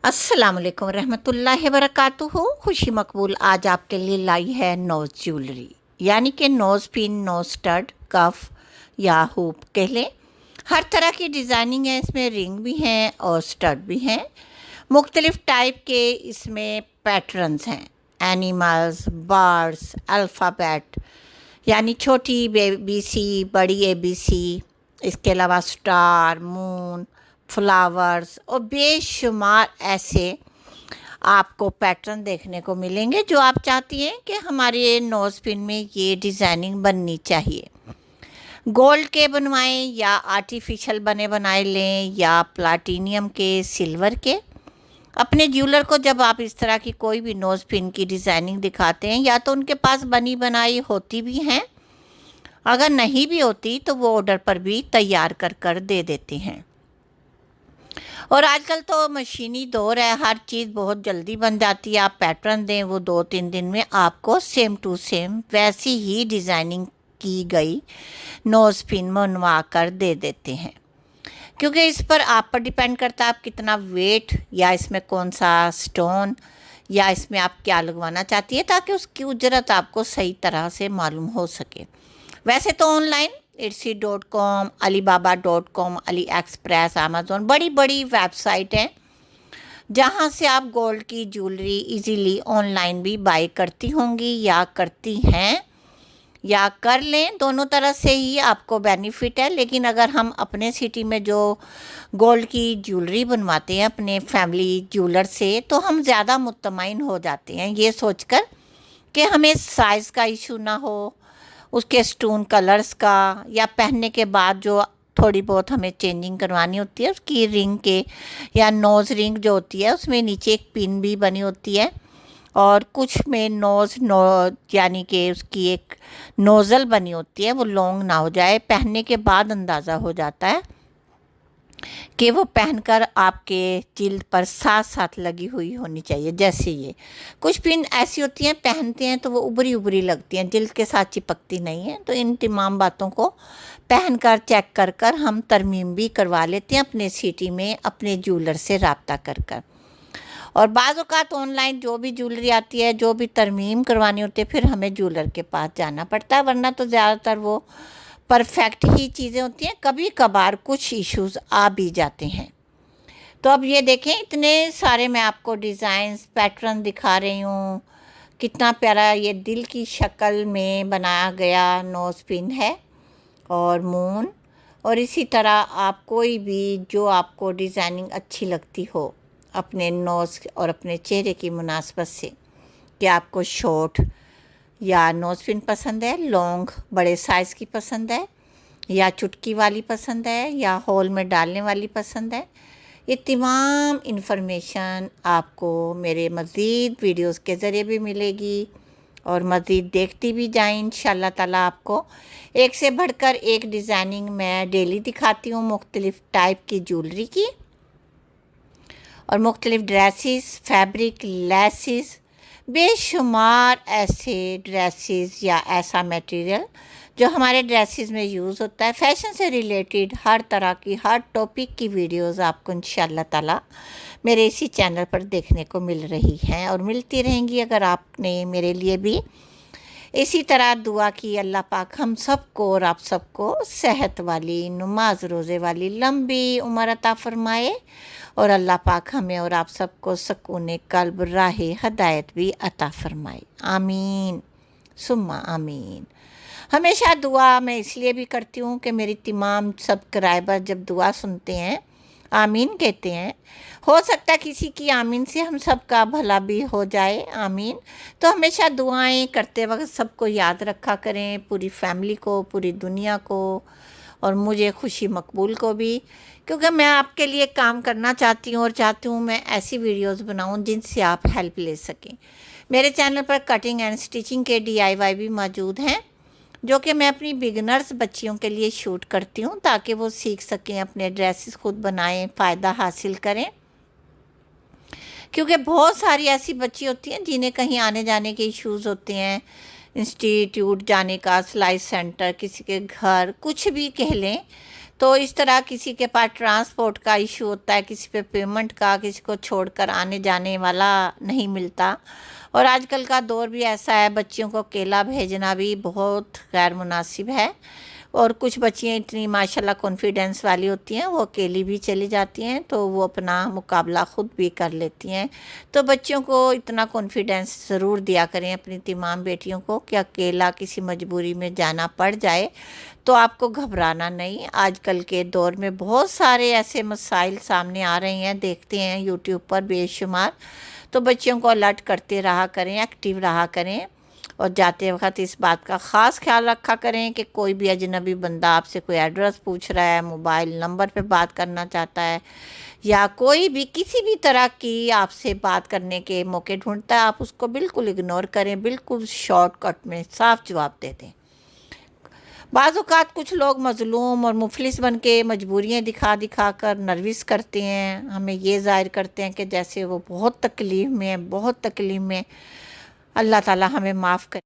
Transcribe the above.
अस्सलाम वालेकुम रहमतुल्लाहि वबरकातुहू। खुशी मकबूल आज आपके लिए लाई है नोज़ ज्वेलरी, यानी कि नोज़ पिन, नोज़ स्टड, कफ या हुप कह लें। हर तरह की डिज़ाइनिंग है इसमें, रिंग भी हैं और स्टड भी हैं। मुख्तलिफ़ टाइप के इसमें पैटर्न्स हैं, एनिमल्स, बर्ड्स, अल्फ़ाबेट यानी छोटी बी सी, बड़ी ए बी सी, इसके अलावा स्टार, मून, फ्लावर्स और बेशुमार ऐसे आपको पैटर्न देखने को मिलेंगे जो आप चाहती हैं कि हमारे नोज़ पिन में ये डिज़ाइनिंग बननी चाहिए। गोल्ड के बनवाएं या आर्टिफिशियल बने बनाए लें या प्लाटिनियम के, सिल्वर के। अपने ज्वेलर को जब आप इस तरह की कोई भी नोज़ पिन की डिज़ाइनिंग दिखाते हैं, या तो उनके पास बनी बनाई होती भी हैं, अगर नहीं भी होती तो वो ऑर्डर पर भी तैयार कर दे देते हैं। और आजकल तो मशीनी दौर है, हर चीज़ बहुत जल्दी बन जाती है। आप पैटर्न दें, वो 2-3 दिन में आपको सेम टू सेम वैसी ही डिज़ाइनिंग की गई नोज़ पिन बनवा कर दे देते हैं। क्योंकि इस पर आप पर डिपेंड करता है आप कितना वेट, या इसमें कौन सा स्टोन, या इसमें आप क्या लगवाना चाहती है, ताकि उसकी उजरत आपको सही तरह से मालूम हो सके। वैसे तो online etsy.com, alibaba.com, Ali express, Amazon, बड़ी बड़ी वेबसाइट हैं जहाँ से आप गोल्ड की ज्वेलरी इजीली ऑनलाइन भी बाय करती होंगी या करती हैं, या कर लें। दोनों तरह से ही आपको बेनिफिट है। लेकिन अगर हम अपने सिटी में जो गोल्ड की ज्वेलरी बनवाते हैं अपने फैमिली ज्वेलर से, तो हम ज़्यादा मुतमईन हो जाते हैं ये सोचकर कि हमें साइज़ का इशू ना हो, उसके स्टोन कलर्स का, या पहनने के बाद जो थोड़ी बहुत हमें चेंजिंग करवानी होती है उसकी रिंग के, या नोज़ रिंग जो होती है उसमें नीचे एक पिन भी बनी होती है, और कुछ में यानी कि उसकी एक नोज़ल बनी होती है, वो लॉन्ग ना हो जाए। पहनने के बाद अंदाज़ा हो जाता है कि वो पहनकर आपके जिल्द पर साथ साथ लगी हुई होनी चाहिए। जैसे ये कुछ पिन ऐसी होती हैं, पहनते हैं तो वो उभरी उभरी लगती हैं, जिल्द के साथ चिपकती नहीं है। तो इन तमाम बातों को पहनकर चेक कर हम तरमीम भी करवा लेते हैं अपने सिटी में अपने ज्वेलर से रब्ता कर। और बाज़ औक़ात ऑनलाइन जो भी ज्वेलरी आती है, जो भी तरमीम करवानी होती है, फिर हमें ज्वेलर के पास जाना पड़ता है, वरना तो ज़्यादातर वो परफेक्ट ही चीज़ें होती हैं। कभी कभार कुछ इश्यूज़ आ भी जाते हैं। तो अब ये देखें, इतने सारे मैं आपको डिज़ाइंस, पैटर्न दिखा रही हूँ। कितना प्यारा ये दिल की शक्ल में बनाया गया नोज़ पिन है, और मून। और इसी तरह आप कोई भी जो आपको डिज़ाइनिंग अच्छी लगती हो अपने नोज़ और अपने चेहरे की मुनासबत से, कि आपको शॉर्ट या नोज़ पिन पसंद है, लॉन्ग बड़े साइज़ की पसंद है, या चुटकी वाली पसंद है, या होल में डालने वाली पसंद है, ये तमाम इन्फॉर्मेशन आपको मेरे मज़ीद वीडियोस के ज़रिए भी मिलेगी। और मज़ीद देखती भी जाएं इंशाल्लाह ताला। आपको एक से बढ़कर एक डिज़ाइनिंग मैं डेली दिखाती हूँ, मुख्तलिफ़ टाइप की ज्वेलरी की, और मुख्तलिफ़ ड्रेसेस, फैब्रिक, लेसेस, बेशुमार ऐसे ड्रेसेस या ऐसा मटेरियल जो हमारे ड्रेसेस में यूज़ होता है। फ़ैशन से रिलेटेड हर तरह की, हर टॉपिक की वीडियोस आपको इंशाल्लाह ताला मेरे इसी चैनल पर देखने को मिल रही हैं और मिलती रहेंगी, अगर आपने मेरे लिए भी इसी तरह दुआ की। अल्लाह पाक हम सबको और आप सबको सेहत वाली, नमाज रोज़े वाली लंबी उम्र अता फ़रमाए, और अल्लाह पाक हमें और आप सबको सकून कल्ब, राह हदायत भी अता फ़रमाए। आमीन सुम्मा आमीन। हमेशा दुआ मैं इसलिए भी करती हूँ कि मेरी तमाम सब्सक्राइबर जब दुआ सुनते हैं, आमीन कहते हैं, हो सकता है किसी की आमीन से हम सब का भला भी हो जाए। आमीन। तो हमेशा दुआएं करते वक्त सबको याद रखा करें, पूरी फैमिली को, पूरी दुनिया को, और मुझे खुशी मकबूल को भी, क्योंकि मैं आपके लिए काम करना चाहती हूँ और चाहती हूँ मैं ऐसी वीडियोस बनाऊँ जिनसे आप हेल्प ले सकें। मेरे चैनल पर कटिंग एंड स्टिचिंग के DIY भी मौजूद हैं, जो कि मैं अपनी बिगनर्स बच्चियों के लिए शूट करती हूँ, ताकि वो सीख सकें, अपने ड्रेसेस खुद बनाएं, फ़ायदा हासिल करें। क्योंकि बहुत सारी ऐसी बच्ची होती हैं जिन्हें कहीं आने जाने के इश्यूज़ होते हैं, इंस्टीट्यूट जाने का, सिलाई सेंटर, किसी के घर, कुछ भी कह लें, تو اس طرح کسی کے پاس ٹرانسپورٹ کا ایشو ہوتا ہے، کسی پہ پیمنٹ کا، کسی کو چھوڑ کر آنے جانے والا نہیں ملتا۔ اور آج کل کا دور بھی ایسا ہے، بچیوں کو اکیلا بھیجنا بھی بہت غیر مناسب ہے۔ اور کچھ بچیاں اتنی ماشاءاللہ کانفیڈینس والی ہوتی ہیں، وہ اکیلی بھی چلی جاتی ہیں، تو وہ اپنا مقابلہ خود بھی کر لیتی ہیں۔ تو بچوں کو اتنا کانفیڈینس ضرور دیا کریں اپنی تمام بیٹیوں کو کہ اکیلا کسی مجبوری میں جانا پڑ جائے تو آپ کو گھبرانا نہیں۔ آج کل کے دور میں بہت سارے ایسے مسائل سامنے آ رہے ہیں، دیکھتے ہیں یوٹیوب پر بے شمار۔ تو بچیوں کو الرٹ کرتے رہا کریں، ایکٹیو رہا کریں، اور جاتے وقت اس بات کا خاص خیال رکھا کریں کہ کوئی بھی اجنبی بندہ آپ سے کوئی ایڈریس پوچھ رہا ہے، موبائل نمبر پہ بات کرنا چاہتا ہے، یا کوئی بھی کسی بھی طرح کی آپ سے بات کرنے کے موقع ڈھونڈتا ہے، آپ اس کو بالکل اگنور کریں، بالکل شارٹ کٹ میں صاف جواب دے دیں۔ بعض اوقات کچھ لوگ مظلوم اور مفلس بن کے مجبوریاں دکھا دکھا کر نروس کرتے ہیں، ہمیں یہ ظاہر کرتے ہیں کہ جیسے وہ بہت تکلیف میں ہیں، بہت تکلیف میں۔ اللہ تعالی ہمیں معاف کرے۔